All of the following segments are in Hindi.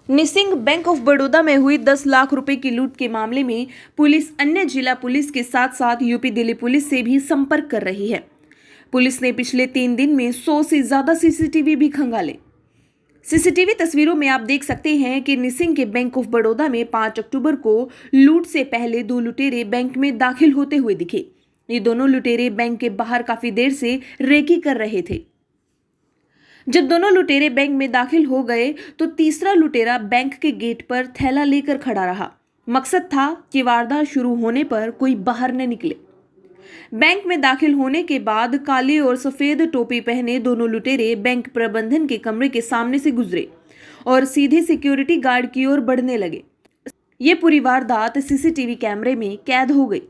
निसिंग बैंक ऑफ बड़ौदा में हुई 10 लाख रुपए की लूट के मामले में पुलिस अन्य जिला पुलिस के साथ साथ यूपी दिल्ली पुलिस से भी संपर्क कर रही है। पुलिस ने पिछले 3 दिन में 100 से ज्यादा सीसीटीवी भी खंगाले। सीसीटीवी तस्वीरों में आप देख सकते हैं कि निसिंग के बैंक ऑफ बड़ौदा में 5 अक्टूबर को लूट से पहले 2 लुटेरे बैंक में दाखिल होते हुए दिखे। ये दोनों लुटेरे बैंक के बाहर काफी देर से रेकी कर रहे थे। जब दोनों लुटेरे बैंक में दाखिल हो गए तो तीसरा लुटेरा बैंक के गेट पर थैला लेकर खड़ा रहा। मकसद था कि वारदात शुरू होने पर कोई बाहर न निकले। बैंक में दाखिल होने के बाद काले और सफेद टोपी पहने दोनों लुटेरे बैंक प्रबंधन के कमरे के सामने से गुजरे और सीधे सिक्योरिटी गार्ड की ओर बढ़ने लगे। ये पूरी वारदात सीसीटीवी कैमरे में कैद हो गई।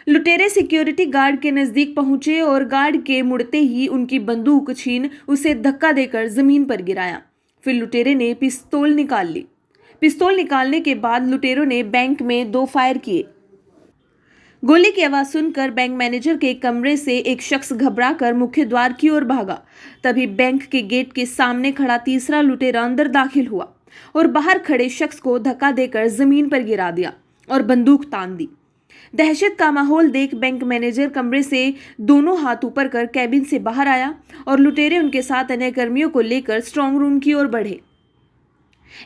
लुटेरे सिक्योरिटी गार्ड के नजदीक पहुंचे और गार्ड के मुड़ते ही उनकी बंदूक छीन उसे धक्का देकर जमीन पर गिराया। फिर लुटेरे ने पिस्तौल निकाल ली। पिस्तौल निकालने के बाद लुटेरों ने बैंक में 2 फायर किए। गोली की आवाज सुनकर बैंक मैनेजर के कमरे से एक शख्स घबराकर मुख्य द्वार की ओर भागा। तभी बैंक के गेट के सामने खड़ा तीसरा लुटेरा अंदर दाखिल हुआ और बाहर खड़े शख्स को धक्का देकर जमीन पर गिरा दिया और बंदूक तान दी। दहशत का माहौल देख बैंक मैनेजर कमरे से दोनों हाथ ऊपर कर कैबिन से बाहर आया और लुटेरे उनके साथ अन्य कर्मियों को लेकर स्ट्रांग रूम की ओर बढ़े।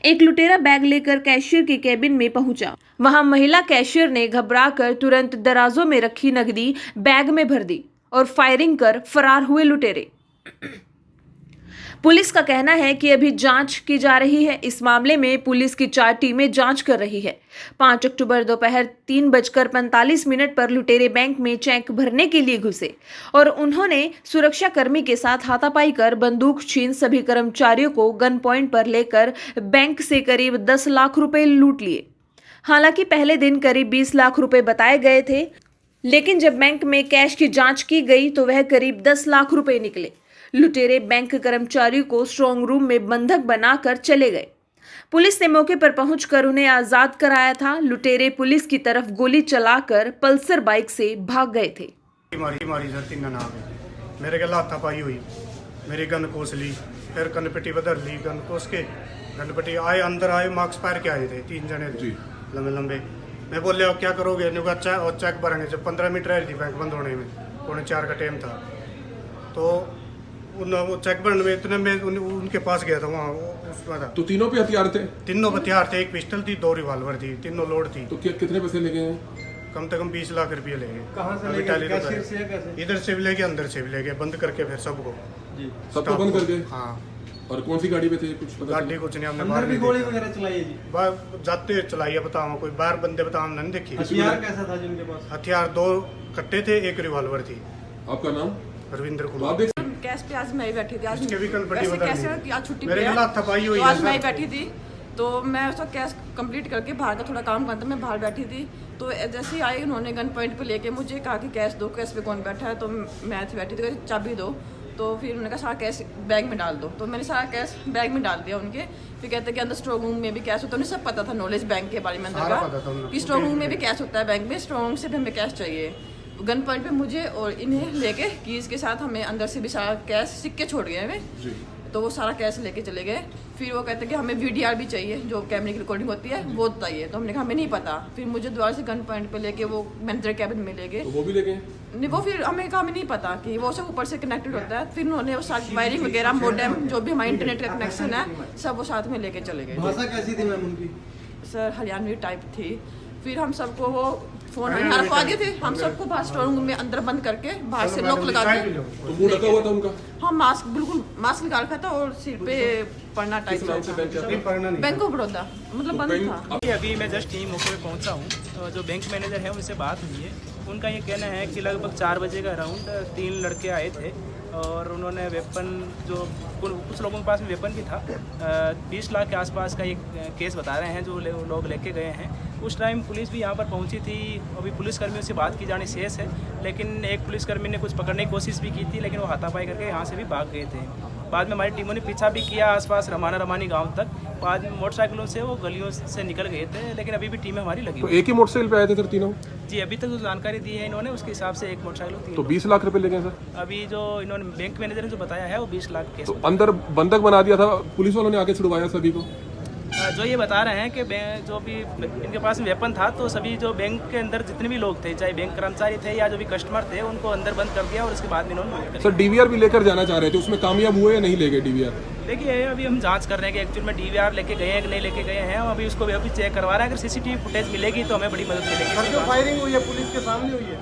एक लुटेरा बैग लेकर कैशियर के कैबिन में पहुंचा। वहां महिला कैशियर ने घबराकर तुरंत दराजों में रखी नकदी बैग में भर दी और फायरिंग कर फरार हुए लुटेरे। पुलिस का कहना है कि अभी जांच की जा रही है। इस मामले में पुलिस की 4 टीमें जांच कर रही है। 5 अक्टूबर दोपहर 3:45 पर लुटेरे बैंक में चेक भरने के लिए घुसे और उन्होंने सुरक्षा कर्मी के साथ हाथापाई कर बंदूक छीन सभी कर्मचारियों को गन पॉइंट पर लेकर बैंक से करीब 10 लाख रुपए लूट लिए। हालांकि पहले दिन करीब 20 लाख रुपए बताए गए थे, लेकिन जब बैंक में कैश की जांच की गई तो वह करीब 10 लाख रुपए निकले। लुटेरे बैंक कर्मचारियों को स्ट्रांग रूम में बंधक बनाकर चले गए। पुलिस ने मौके पर पहुंचकर उन्हें आजाद कराया था। लुटेरे पुलिस की तरफ गोली चलाकर पल्सर बाइक से भाग गए थे। मारी सर 3 नाम है मेरे के लाथा पाई हुई, मेरी गन कोस ली, फिर गनपट्टी बदल ली, गन कोस के गनपट्टी आए, अंदर आए, मार्क्स पैर के आए थे, 3 जने थे लंबे लंबे। मैं बोले अब क्या करोगे? अच्छा और चेक भरेंगे। जब 15 मिनट रह रही थी बैंक बंद होने में, 3:45 का टाइम था, तो वो चेक भरने में इतने में उनके पास गया था वहाँ उसमें था। तो तीनों पे हथियार थे? तीनों हथियार थे, एक पिस्टल थी, 2 रिवॉल्वर थी, तीनों लोड थी। तो कितने पैसे ले गए? कम से कम 20 लाख रुपये ले गए। कहाँ से ले गए? इधर से भी ले गए, अंदर से भी ले गए, बंद करके फिर सबको बंद कर गए। हाँ। और कौन सी गाड़ी पे थे? कुछ पता? गाड़ी कुछ नहीं, हमने अंदर बाहर भी गोली वगैरह चलाई है जी? बाहर जाते चलाई है, बताओ कोई बाहर बंदे बताओ नहीं देखी। हथियार कैसा था जिनके पास? हथियार 2 कट्टे थे, 1 रिवॉल्वर थी। आपका नाम? रविंद्र कुमार। कैश पे आज मैं ही बैठी थी। आज इसके भी कल पट्टी वैसे बदल कैसे दी। आज छुट्टी मेरे पे है, खिलाफ थपाई हुई तो है आज मैं ही सर। बैठी थी, तो मैं उसका कैश कंप्लीट करके बाहर का थोड़ा काम करता, मैं बाहर बैठी थी। तो जैसे ही आई उन्होंने गन पॉइंट पे लेके मुझे कहा कि कैश दो, कैश पे कौन बैठा है? तो मैं थी बैठी थी, चाबी दो। तो फिर उन्होंने कहा सारा कैश बैग में डाल दो, तो मैंने सारा कैश बैग में डाल दिया उनके। फिर कहते कि अंदर स्ट्रांग रूम में भी कैश होता है। उन्हें सब पता था, नॉलेज बैंक के बारे में अंदर का, कि स्ट्रांग रूम में भी कैश होता है, बैंक में स्ट्रांग से भी हमें कैश चाहिए। गन पॉइंट पे मुझे और इन्हें लेके कीज के साथ हमें अंदर से भी सारा कैश सिक्के छोड़ गए हमें, तो वो सारा कैश लेके चले गए। फिर वो कहते कि हमें VDR भी चाहिए, जो कैमरे की रिकॉर्डिंग होती है वो चाहिए। तो हमने कहा हमें नहीं पता। फिर मुझे द्वार से गन पॉइंट पे लेके वो मैनेजर कैबिन में ले गए। तो वो भी ले गए? नहीं, वो फिर हमें कहा हमें नहीं पता कि वो सब ऊपर से कनेक्टेड होता है। फिर उन्होंने वो सारी वायरिंग वगैरह, मोडेम, जो भी हमारा इंटरनेट का कनेक्शन है, सब वो साथ में लेके चले गए। भाषा कैसी थी मैम उनकी? सर हरियाणवी टाइप थी। फिर हम सबको वो फोन रखवा दिए थे, हम सबको बाहर स्ट्रांग रूम में अंदर बंद करके बाहर से लॉक लगा के। तो मुंह ढका हुआ था उनका? हाँ, मास्क, बिल्कुल मास्क निकाल रखा था और सिर पे पढ़ना टाइप था। बैंक ऑफ बड़ौदा मतलब बंद था। अभी मैं जस्ट यहीं मौके पे पहुंचा हूँ। तो जो बैंक मैनेजर है उनसे बात हुई है। उनका ये कहना है कि लगभग 4 बजे का अराउंड 3 लड़के आए थे और उन्होंने वेपन, जो कुछ लोगों के पास में वेपन भी था, 20 लाख के आसपास का एक केस बता रहे हैं जो लोग लेके गए हैं। उस टाइम पुलिस भी यहाँ पर पहुँची थी। अभी पुलिसकर्मियों से बात की जानी शेष है, लेकिन एक पुलिसकर्मी ने कुछ पकड़ने की कोशिश भी की थी, लेकिन वो हाथापाई करके यहाँ से भी भाग गए थे। बाद में हमारी टीमों ने पीछा भी किया आसपास रमानी गांव तक। बाद में मोटरसाइकिलों से वो गलियों से निकल गए थे, लेकिन अभी भी टीमें हमारी लगी। तो एक ही मोटरसाइकिल पे आए थे सर तीनों? जी, अभी तक जो जानकारी दी है इन्होंने उसके हिसाब से एक मोटरसाइकिल। तो 20 लाख रुपए ले गए सर? अभी जो इन्होंने बैंक मैनेजर ने जो बताया है वो 20 लाख केस। तो अंदर बंधक बना दिया था, पुलिस वालों ने आके छुड़वाया सभी को? जो ये बता रहे हैं कि जो भी इनके पास में वेपन था, तो सभी जो बैंक के अंदर जितने भी लोग थे, चाहे बैंक कर्मचारी थे या जो भी कस्टमर थे, उनको अंदर बंद कर दिया और उसके बाद में इन्होंने सर डीवीआर भी लेकर जाना चाह रहे थे, उसमें कामयाब हुए या नहीं ले गए डीवीआर? देखिए अभी हम जांच कर रहे हैं कि एक्चुअल में डीवीआर लेके गए हैं कि नहीं लेके गए हैं। हम अभी उसको अभी चेक करवा रहे हैं। अगर सीसीटीवी फुटेज मिलेगी तो हमें बड़ी मदद मिलेगी। सर जो फायरिंग हुई है पुलिस के सामने हुई है?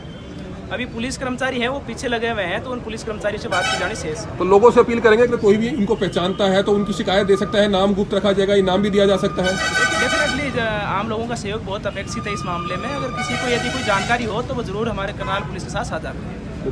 अभी पुलिस कर्मचारी हैं वो पीछे लगे हुए हैं, तो उन पुलिस कर्मचारी से बात की जानी शेष है। तो लोगों से अपील करेंगे कि कोई भी इनको पहचानता है तो उनकी शिकायत दे सकता है, नाम गुप्त रखा जाएगा, इनाम भी दिया जा सकता है। डेफिनेटली आम लोगों का सहयोग बहुत अपेक्षित है इस मामले में। अगर किसी को यदि कोई जानकारी हो तो वो जरूर हमारे करनाल पुलिस के साथ साझा करें।